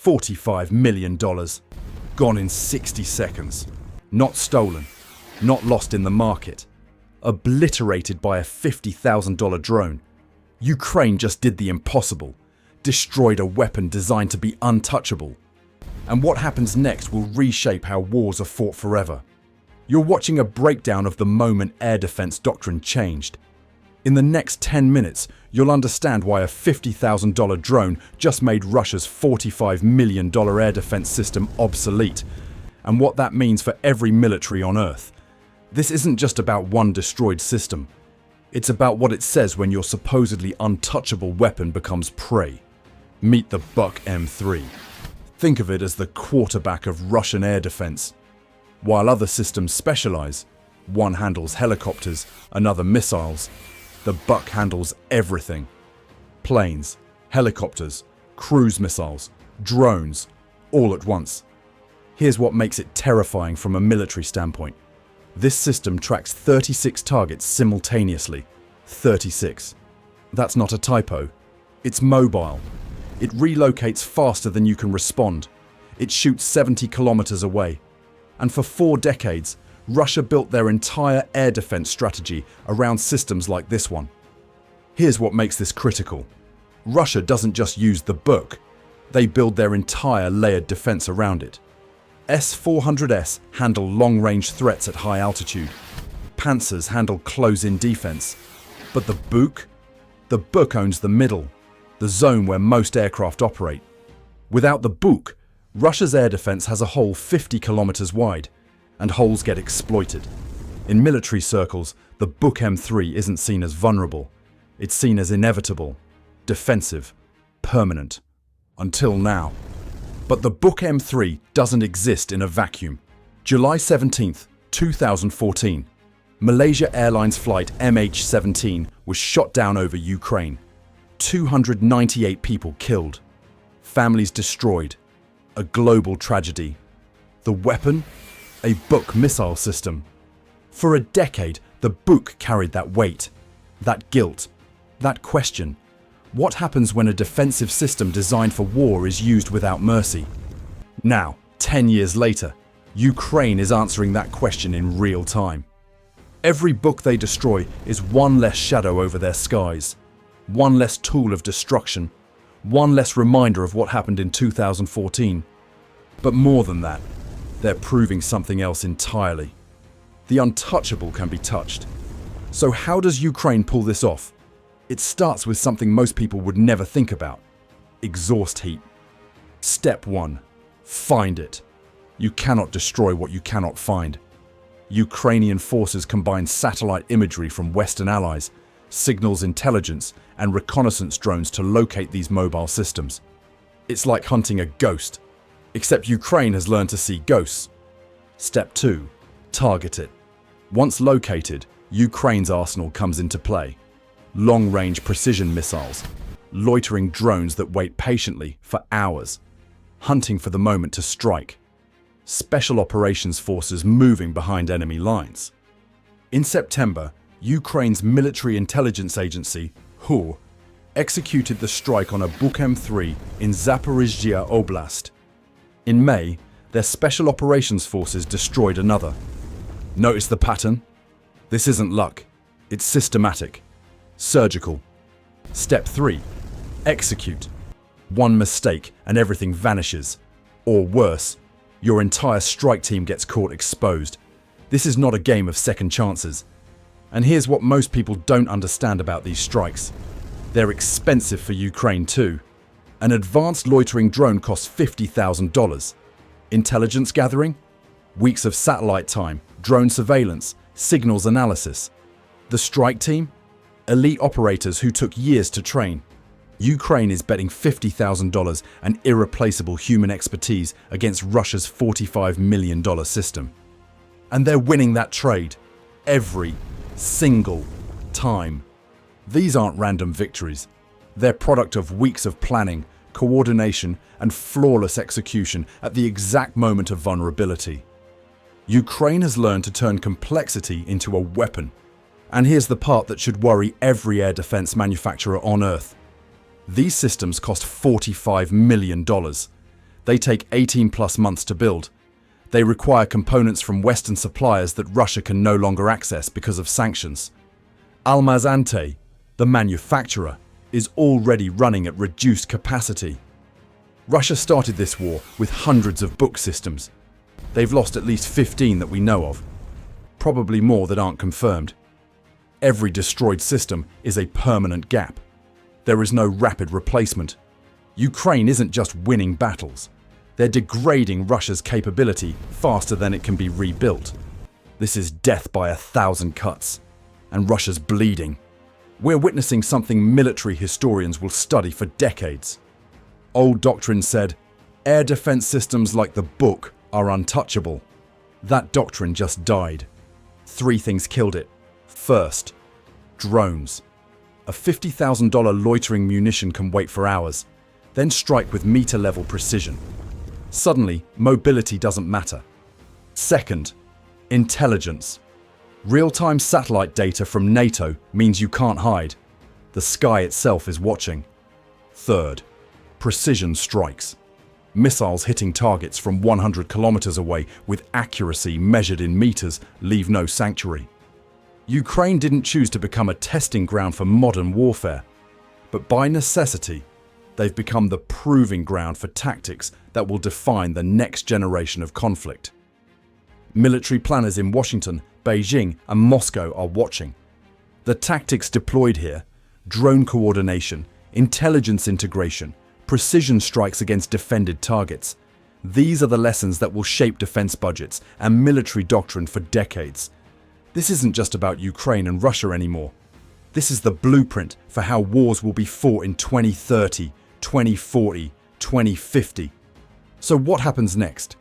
$45 million. Gone in 60 seconds. Not stolen. Not lost in the market. Obliterated by a $50,000 drone. Ukraine just did the impossible. Destroyed a weapon designed to be untouchable. And what happens next will reshape how wars are fought forever. You're watching a breakdown of the moment air defense doctrine changed. In the next 10 minutes, you'll understand why a $50,000 drone just made Russia's $45 million air defense system obsolete, and what that means for every military on Earth. This isn't just about one destroyed system. It's about what it says when your supposedly untouchable weapon becomes prey. Meet the BUK M3. Think of it as the quarterback of Russian air defense. While other systems specialize, one handles helicopters, another missiles, the BUK handles everything. Planes, helicopters, cruise missiles, drones, all at once. Here's what makes it terrifying from a military standpoint. This system tracks 36 targets simultaneously. 36. That's not a typo. It's mobile. It relocates faster than you can respond. It shoots 70 kilometers away. And for 4 decades, Russia built their entire air defense strategy around systems like this one. Here's what makes this critical. Russia doesn't just use the BUK. They build their entire layered defense around it. S-400S handle long-range threats at high altitude. Panzers handle close-in defense. But the BUK? The BUK owns the middle, the zone where most aircraft operate. Without the BUK, Russia's air defense has a hole 50 kilometers wide, and holes get exploited. In military circles, the BUK M3 isn't seen as vulnerable. It's seen as inevitable, defensive, permanent. Until now. But the BUK M3 doesn't exist in a vacuum. July 17, 2014, Malaysia Airlines flight MH17 was shot down over Ukraine. 298 people killed. Families destroyed. A global tragedy. The weapon? A BUK missile system. For a decade, the BUK carried that weight, that guilt, that question. What happens when a defensive system designed for war is used without mercy? Now, 10 years later, Ukraine is answering that question in real time. Every BUK they destroy is one less shadow over their skies, one less tool of destruction, one less reminder of what happened in 2014. But more than that, they're proving something else entirely. The untouchable can be touched. So how does Ukraine pull this off? It starts with something most people would never think about: exhaust heat. Step 1. Find it. You cannot destroy what you cannot find. Ukrainian forces combine satellite imagery from Western allies, signals intelligence, and reconnaissance drones to locate these mobile systems. It's like hunting a ghost, except Ukraine has learned to see ghosts. Step 2. Target it. Once located, Ukraine's arsenal comes into play. Long-range precision missiles, loitering drones that wait patiently for hours, hunting for the moment to strike. Special operations forces moving behind enemy lines. In September, Ukraine's military intelligence agency, BUK, executed the strike on a BUK M3 in Zaporizhzhia Oblast. In May, their special operations forces destroyed another. Notice the pattern? This isn't luck. It's systematic. Surgical. Step 3. Execute. One mistake and everything vanishes. Or worse, your entire strike team gets caught exposed. This is not a game of second chances. And here's what most people don't understand about these strikes. They're expensive for Ukraine too. An advanced loitering drone costs $50,000. Intelligence gathering? Weeks of satellite time, drone surveillance, signals analysis. The strike team? Elite operators who took years to train. Ukraine is betting $50,000 and irreplaceable human expertise against Russia's $45 million system. And they're winning that trade. Every single time. These aren't random victories. They're product of weeks of planning, coordination, and flawless execution at the exact moment of vulnerability. Ukraine has learned to turn complexity into a weapon. And here's the part that should worry every air defense manufacturer on Earth. These systems cost $45 million. They take 18+ months to build. They require components from Western suppliers that Russia can no longer access because of sanctions. Almaz-Antey, the manufacturer, is already running at reduced capacity. Russia started this war with hundreds of BUK systems. They've lost at least 15 that we know of, probably more that aren't confirmed. Every destroyed system is a permanent gap. There is no rapid replacement. Ukraine isn't just winning battles. They're degrading Russia's capability faster than it can be rebuilt. This is death by 1,000 cuts, and Russia's bleeding. We're witnessing something military historians will study for decades. Old Doctrine said, air defense systems like the BUK are untouchable. That doctrine just died. 3 things killed it. First, drones. A $50,000 loitering munition can wait for hours, then strike with meter-level precision. Suddenly, mobility doesn't matter. Second, intelligence. Real-time satellite data from NATO means you can't hide. The sky itself is watching. Third, precision strikes. Missiles hitting targets from 100 kilometers away with accuracy measured in meters leave no sanctuary. Ukraine didn't choose to become a testing ground for modern warfare, but by necessity, they've become the proving ground for tactics that will define the next generation of conflict. Military planners in Washington, Beijing, and Moscow are watching. The tactics deployed here, drone coordination, intelligence integration, precision strikes against defended targets. These are the lessons that will shape defense budgets and military doctrine for decades. This isn't just about Ukraine and Russia anymore. This is the blueprint for how wars will be fought in 2030, 2040, 2050. So what happens next?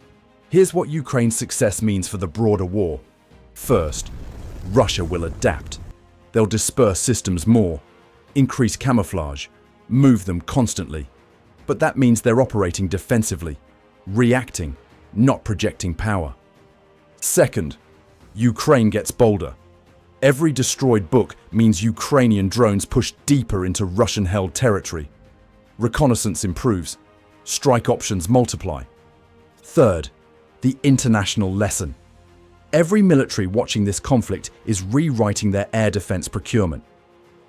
Here's what Ukraine's success means for the broader war. First, Russia will adapt. They'll disperse systems more, increase camouflage, move them constantly. But that means they're operating defensively, reacting, not projecting power. Second, Ukraine gets bolder. Every destroyed BUK means Ukrainian drones push deeper into Russian-held territory. Reconnaissance improves. Strike options multiply. Third, the international lesson. Every military watching this conflict is rewriting their air defense procurement.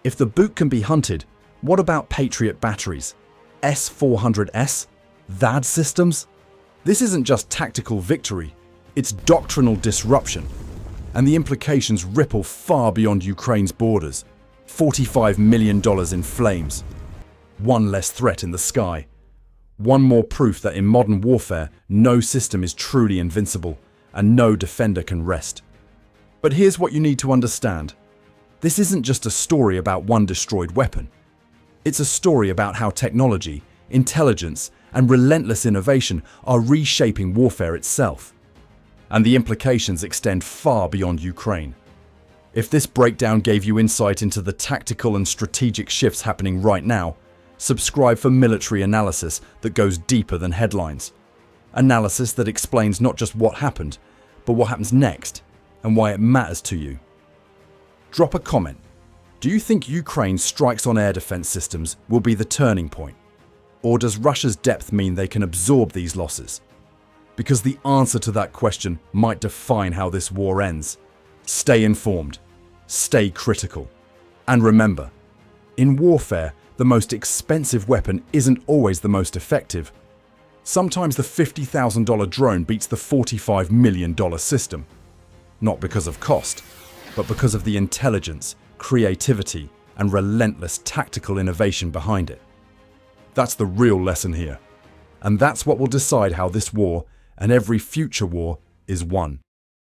If the BUK can be hunted, what about Patriot batteries? S-400S? THAAD systems? This isn't just tactical victory, it's doctrinal disruption. And the implications ripple far beyond Ukraine's borders. $45 million in flames. One less threat in the sky. One more proof that in modern warfare, no system is truly invincible, and no defender can rest. But here's what you need to understand. This isn't just a story about one destroyed weapon. It's a story about how technology, intelligence, and relentless innovation are reshaping warfare itself. And the implications extend far beyond Ukraine. If this breakdown gave you insight into the tactical and strategic shifts happening right now, subscribe for military analysis that goes deeper than headlines. Analysis that explains not just what happened, but what happens next and why it matters to you. Drop a comment. Do you think Ukraine's strikes on air defense systems will be the turning point? Or does Russia's depth mean they can absorb these losses? Because the answer to that question might define how this war ends. Stay informed, stay critical, and remember, in warfare, the most expensive weapon isn't always the most effective. Sometimes the $50,000 drone beats the $45 million system. Not because of cost, but because of the intelligence, creativity, and relentless tactical innovation behind it. That's the real lesson here. And that's what will decide how this war and every future war is won.